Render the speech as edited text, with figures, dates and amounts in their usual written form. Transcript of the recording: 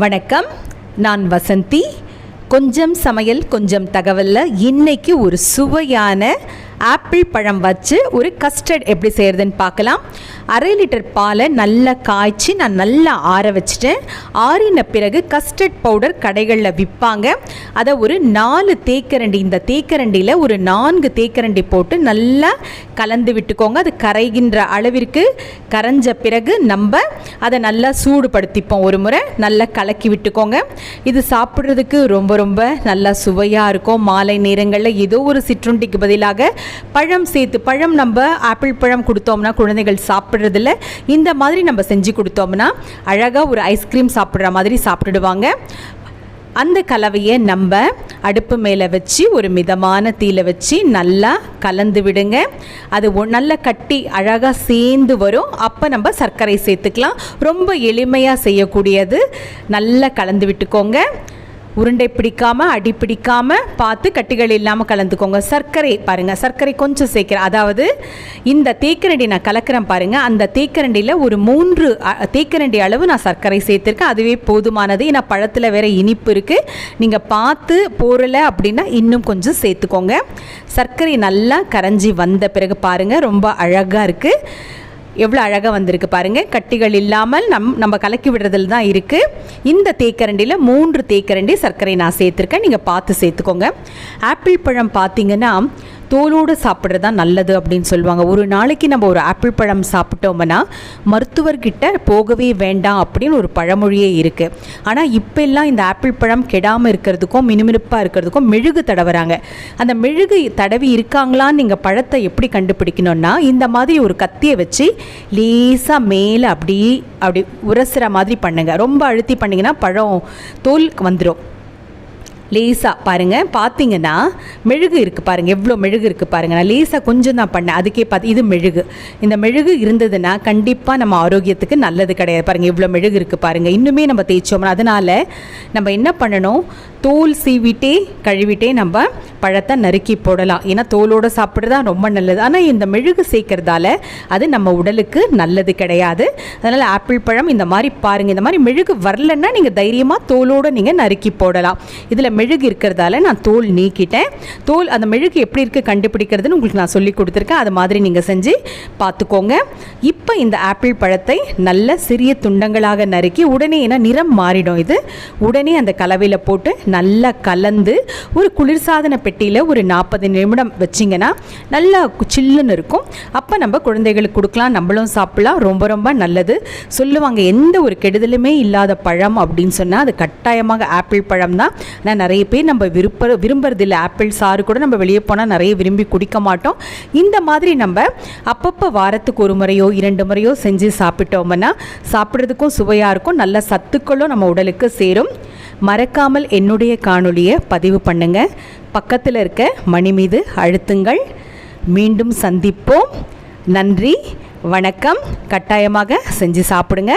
வணக்கம், நான் வசந்தி. கொஞ்சம் சமையல் கொஞ்சம் தகவலில் இன்னைக்கு ஒரு சுவையான ஆப்பிள் பழம் வச்சு ஒரு கஸ்டர்ட் எப்படி செய்கிறதுன்னு பார்க்கலாம். 1/2 லிட்டர் பாலை நல்லா காய்ச்சி நான் நல்லா ஆற வச்சுட்டேன். ஆறின பிறகு கஸ்டர்ட் பவுடர் கடைகளில் விற்பாங்க. அதை ஒரு 4 தேக்கரண்டி, இந்த தேக்கரண்டியில் ஒரு 4 தேக்கரண்டி போட்டு நல்லா கலந்து விட்டுக்கோங்க. அது கரைகின்ற அளவிற்கு கரைஞ்ச பிறகு நம்ம அதை நல்லா சூடுபடுத்திப்போம். ஒரு முறை நல்லா கலக்கி விட்டுக்கோங்க. இது சாப்பிட்றதுக்கு ரொம்ப ரொம்ப நல்லா சுவையாக இருக்கும். மாலை நேரங்களில் ஏதோ ஒரு சிற்றுண்டிக்கு பதிலாக பழம் சேர்த்து, பழம் நம்ம ஆப்பிள் பழம் கொடுத்தோம்னா குழந்தைகள் சாப்பிட்றதில்ல, இந்த மாதிரி நம்ம செஞ்சு கொடுத்தோம்னா அழகாக ஒரு ஐஸ்கிரீம் சாப்பிட்ற மாதிரி சாப்பிட்டுடுவாங்க. அந்த கலவையை நம்ம அடுப்பு மேலே வச்சு ஒரு மிதமான தீயில வச்சு நல்லா கலந்து விடுங்க. அது நல்லா கட்டி அழகாக சேர்ந்து வரும். அப்போ நம்ம சர்க்கரை சேர்த்துக்கலாம். ரொம்ப எளிமையாக செய்யக்கூடியது. நல்லா கலந்து விட்டுக்கோங்க. உருண்டை பிடிக்காமல், அடி பிடிக்காமல் பார்த்து கட்டிகள் இல்லாமல் கலந்துக்கோங்க. சர்க்கரை பாருங்கள், சர்க்கரை கொஞ்சம் சேர்க்குறேன். அதாவது இந்த தேக்கரண்டி நான் கலக்கிறேன் பாருங்கள், அந்த தேக்கரண்டியில் ஒரு 3 தேக்கரண்டி அளவு நான் சர்க்கரை சேர்த்துருக்கேன். அதுவே போதுமானது. ஏன்னா பழத்தில் வேறு இனிப்பு இருக்குது. நீங்கள் பார்த்து போடலை அப்படின்னா இன்னும் கொஞ்சம் சேர்த்துக்கோங்க. சர்க்கரை நல்லா கரைஞ்சி வந்த பிறகு பாருங்கள், ரொம்ப அழகாக இருக்குது. எவ்வளோ அழகாக வந்திருக்கு பாருங்கள். கட்டிகள் இல்லாமல் நம்ம கலக்கி விடுறதுல தான் இருக்குது. இந்த தேக்கரண்டியில் 3 தேக்கரண்டி சர்க்கரை நான் சேர்த்துருக்கேன். நீங்கள் பார்த்து சேர்த்துக்கோங்க. ஆப்பிள் பழம் பார்த்தீங்கன்னா தோலோடு சாப்பிட்றது தான் நல்லது அப்படின்னு சொல்லுவாங்க. ஒரு நாளைக்கு நம்ம ஒரு ஆப்பிள் பழம் சாப்பிட்டோம்னா மருத்துவர்கிட்ட போகவே வேண்டாம் அப்படின்னு ஒரு பழமொழியே இருக்குது. ஆனால் இப்போ எல்லாம் இந்த ஆப்பிள் பழம் கெடாமல் இருக்கிறதுக்கும் மினுமினுப்பாக இருக்கிறதுக்கும் மெழுகு தடவுறாங்க. அந்த மெழுகு தடவி இருக்காங்களான்னு நீங்கள் பழத்தை எப்படி கண்டுபிடிக்கணும்னா, இந்த மாதிரி ஒரு கத்தியை வச்சு லேசாக மேலே அப்படி உரசுற மாதிரி பண்ணுங்கள். ரொம்ப அழுத்தி பண்ணிங்கன்னா பழம் தோல் வந்துடும். லேசாக பாருங்கள். பார்த்தீங்கன்னா மெழுகு இருக்குது பாருங்கள், எவ்வளோ மெழுகு இருக்குது பாருங்கள். நான் லேசாக கொஞ்சம் தான் பண்ணேன். அதுக்கே பார்த்து இது மெழுகு. இந்த மெழுகு இருந்ததுன்னா கண்டிப்பாக நம்ம ஆரோக்கியத்துக்கு நல்லது கிடையாது. பாருங்கள் இவ்வளோ மெழுகு இருக்குது பாருங்கள். இன்னுமே நம்ம தேய்ச்சோம்னா, அதனால் நம்ம என்ன பண்ணணும், தோல் சீவிட்டே கழுவிட்டே நம்ம பழத்தை நறுக்கி போடலாம். ஏன்னா தோலோடு சாப்பிட்றது தான் ரொம்ப நல்லது. ஆனால் இந்த மெழுகு சேர்க்கறதால அது நம்ம உடலுக்கு நல்லது கிடையாது. அதனால் ஆப்பிள் பழம் இந்த மாதிரி பாருங்கள். இந்த மாதிரி மெழுகு வரலன்னா நீங்கள் தைரியமாக தோலோடு நீங்கள் நறுக்கி போடலாம். இதில் மெழுகு இருக்கிறதால நான் தோல் நீக்கிட்டேன். அந்த மெழுகு எப்படி இருக்குது கண்டுபிடிக்கிறதுன்னு உங்களுக்கு நான் சொல்லி கொடுத்துருக்கேன். அது மாதிரி நீங்கள் செஞ்சு பார்த்துக்கோங்க. இப்போ இந்த ஆப்பிள் பழத்தை நல்ல சிறிய துண்டங்களாக நறுக்கி உடனே, ஏன்னா நிறம் மாறிடும், இது உடனே அந்த கலவையில் போட்டு நல்லா கலந்து ஒரு குளிர்சாதன பெட்டியில் ஒரு 40 நிமிடம் வச்சிங்கன்னா நல்லா சில்லுன்னு இருக்கும். அப்போ நம்ம குழந்தைகளுக்கு கொடுக்கலாம், நம்மளும் சாப்பிடலாம். ரொம்ப ரொம்ப நல்லது சொல்லுவாங்க. எந்த ஒரு கெடுதலுமே இல்லாத பழம் அப்படின்னு சொன்னால் அது கட்டாயமாக ஆப்பிள் பழம் தான். ஆனால் நிறைய பேர் நம்ம விரும்புறதில்லை. ஆப்பிள் சாறு கூட நம்ம வெளியே போனால் நிறைய விரும்பி குடிக்க மாட்டோம். இந்த மாதிரி நம்ம அப்பப்போ வாரத்துக்கு 1 முறையோ 2 முறையோ செஞ்சு சாப்பிட்டோம்னா சாப்பிட்றதுக்கும் சுவையாக இருக்கும். நல்ல சத்துக்களும் நம்ம உடலுக்கு சேரும். மறக்காமல் என்னுடைய காணொளியை பதிவு பண்ணுங்க. பக்கத்தில் இருக்க மணி மீது அழுத்துங்கள். மீண்டும் சந்திப்போம். நன்றி, வணக்கம். கட்டாயமாக செஞ்சு சாப்பிடுங்க.